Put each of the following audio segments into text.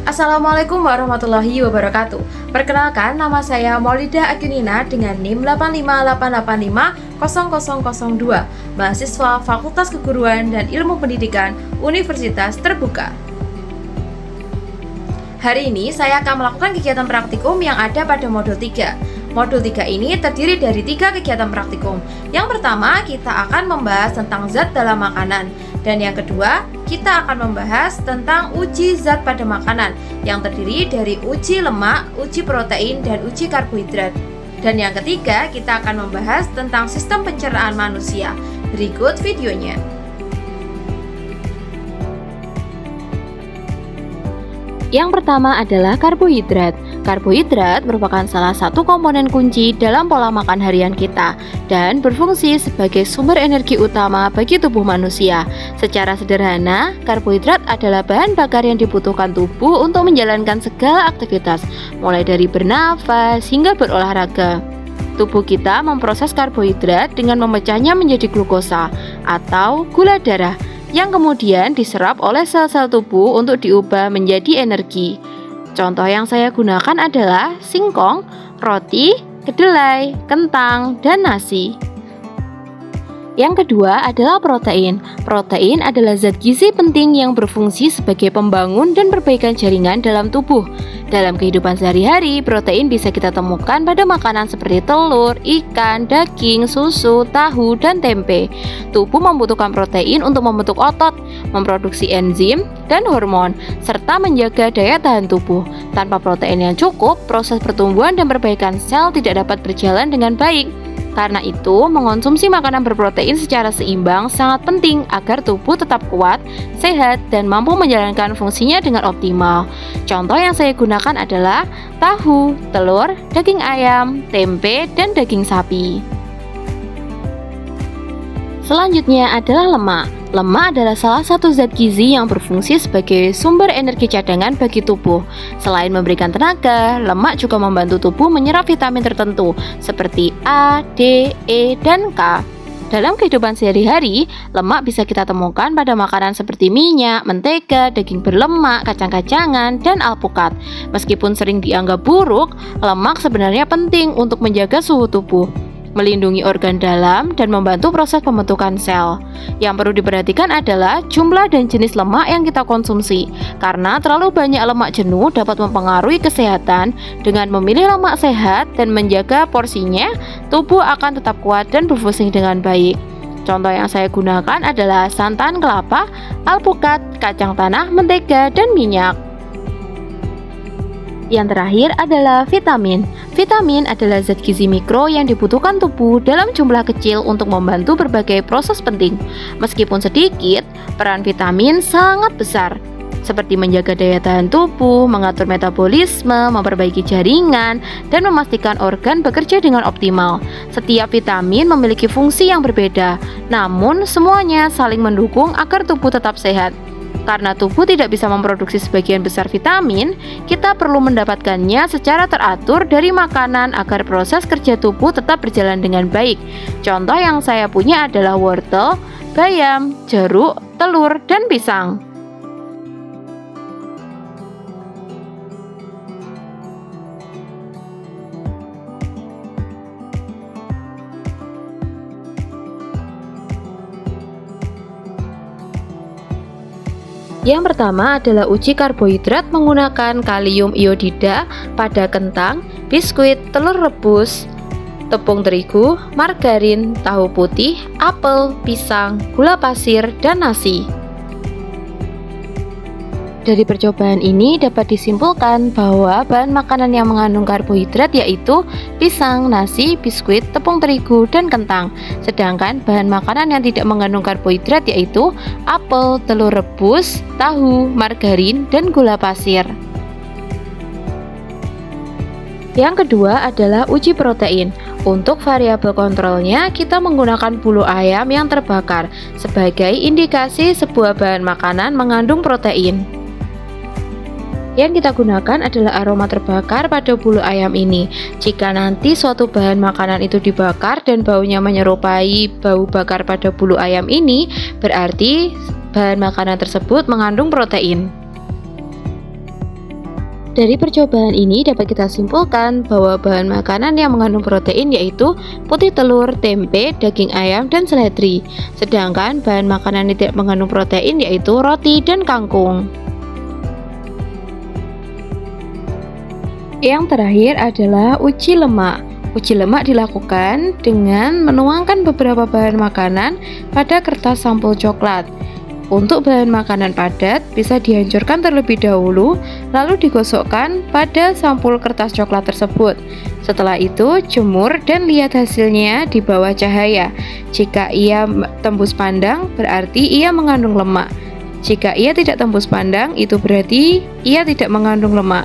Assalamualaikum warahmatullahi wabarakatuh. Perkenalkan, nama saya Maulida Akunina dengan NIM 858850002, mahasiswa Fakultas Keguruan dan Ilmu Pendidikan Universitas Terbuka. Hari ini saya akan melakukan kegiatan praktikum yang ada pada modul 3. Modul 3 ini terdiri dari 3 kegiatan praktikum. Yang pertama, kita akan membahas tentang zat dalam makanan. Dan yang kedua, kita akan membahas tentang uji zat pada makanan yang terdiri dari uji lemak, uji protein, dan uji karbohidrat. Dan yang ketiga, kita akan membahas tentang sistem pencernaan manusia. Berikut videonya. Yang pertama adalah karbohidrat. Karbohidrat merupakan salah satu komponen kunci dalam pola makan harian kita dan berfungsi sebagai sumber energi utama bagi tubuh manusia. Secara sederhana, karbohidrat adalah bahan bakar yang dibutuhkan tubuh untuk menjalankan segala aktivitas, mulai dari bernafas hingga berolahraga. Tubuh kita memproses karbohidrat dengan memecahnya menjadi glukosa atau gula darah yang kemudian diserap oleh sel-sel tubuh untuk diubah menjadi energi. Contoh yang saya gunakan adalah singkong, roti, kedelai, kentang, dan nasi. Yang kedua adalah protein. Protein adalah zat gizi penting yang berfungsi sebagai pembangun dan perbaikan jaringan dalam tubuh. Dalam kehidupan sehari-hari, protein bisa kita temukan pada makanan seperti telur, ikan, daging, susu, tahu, dan tempe. Tubuh membutuhkan protein untuk membentuk otot, memproduksi enzim dan hormon, serta menjaga daya tahan tubuh. Tanpa protein yang cukup, proses pertumbuhan dan perbaikan sel tidak dapat berjalan dengan baik. Karena itu, mengonsumsi makanan berprotein secara seimbang sangat penting agar tubuh tetap kuat, sehat, dan mampu menjalankan fungsinya dengan optimal. Contoh yang saya gunakan adalah tahu, telur, daging ayam, tempe, dan daging sapi. Selanjutnya adalah lemak. Lemak adalah salah satu zat gizi yang berfungsi sebagai sumber energi cadangan bagi tubuh. Selain memberikan tenaga, lemak juga membantu tubuh menyerap vitamin tertentu seperti A, D, E, dan K. Dalam kehidupan sehari-hari, lemak bisa kita temukan pada makanan seperti minyak, mentega, daging berlemak, kacang-kacangan, dan alpukat. Meskipun sering dianggap buruk, lemak sebenarnya penting untuk menjaga suhu tubuh, melindungi organ dalam, dan membantu proses pembentukan sel. Yang perlu diperhatikan adalah jumlah dan jenis lemak yang kita konsumsi, karena terlalu banyak lemak jenuh dapat mempengaruhi kesehatan. Dengan memilih lemak sehat dan menjaga porsinya, tubuh akan tetap kuat dan berfungsi dengan baik. Contoh yang saya gunakan adalah santan kelapa, alpukat, kacang tanah, mentega, dan minyak. Yang terakhir adalah vitamin. Vitamin adalah zat gizi mikro yang dibutuhkan tubuh dalam jumlah kecil untuk membantu berbagai proses penting. Meskipun sedikit, peran vitamin sangat besar, seperti menjaga daya tahan tubuh, mengatur metabolisme, memperbaiki jaringan, dan memastikan organ bekerja dengan optimal. Setiap vitamin memiliki fungsi yang berbeda, namun semuanya saling mendukung agar tubuh tetap sehat. Karena tubuh tidak bisa memproduksi sebagian besar vitamin, kita perlu mendapatkannya secara teratur dari makanan agar proses kerja tubuh tetap berjalan dengan baik. Contoh yang saya punya adalah wortel, bayam, jeruk, telur, dan pisang. Yang pertama adalah uji karbohidrat menggunakan kalium iodida pada kentang, biskuit, telur rebus, tepung terigu, margarin, tahu putih, apel, pisang, gula pasir, dan nasi. Dari percobaan ini dapat disimpulkan bahwa bahan makanan yang mengandung karbohidrat yaitu pisang, nasi, biskuit, tepung terigu, dan kentang. Sedangkan bahan makanan yang tidak mengandung karbohidrat yaitu apel, telur rebus, tahu, margarin, dan gula pasir. Yang kedua adalah uji protein. Untuk variabel kontrolnya, kita menggunakan bulu ayam yang terbakar sebagai indikasi sebuah bahan makanan mengandung protein. Yang kita gunakan adalah aroma terbakar pada bulu ayam ini. Jika nanti suatu bahan makanan itu dibakar dan baunya menyerupai bau bakar pada bulu ayam ini, berarti bahan makanan tersebut mengandung protein. Dari percobaan ini dapat kita simpulkan bahwa bahan makanan yang mengandung protein yaitu putih telur, tempe, daging ayam, dan seledri. Sedangkan bahan makanan yang tidak mengandung protein yaitu roti dan kangkung. Yang terakhir adalah uji lemak. Uji lemak dilakukan dengan menuangkan beberapa bahan makanan pada kertas sampul coklat. Untuk bahan makanan padat bisa dihancurkan terlebih dahulu, lalu digosokkan pada sampul kertas coklat tersebut. Setelah itu, jemur dan lihat hasilnya di bawah cahaya. Jika ia tembus pandang, berarti ia mengandung lemak. Jika ia tidak tembus pandang, itu berarti ia tidak mengandung lemak.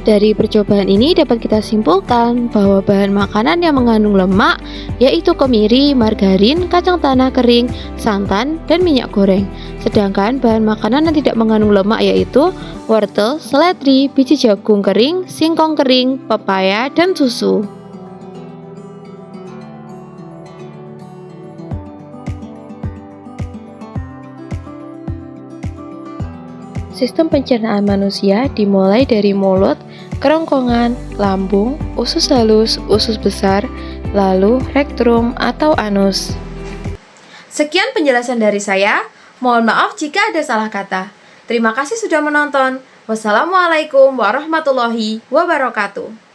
Dari percobaan ini dapat kita simpulkan bahwa bahan makanan yang mengandung lemak yaitu kemiri, margarin, kacang tanah kering, santan, dan minyak goreng. Sedangkan bahan makanan yang tidak mengandung lemak yaitu wortel, seledri, biji jagung kering, singkong kering, pepaya, dan susu. Sistem pencernaan manusia dimulai dari mulut, kerongkongan, lambung, usus halus, usus besar, lalu rektum atau anus. Sekian penjelasan dari saya. Mohon maaf jika ada salah kata. Terima kasih sudah menonton. Wassalamualaikum warahmatullahi wabarakatuh.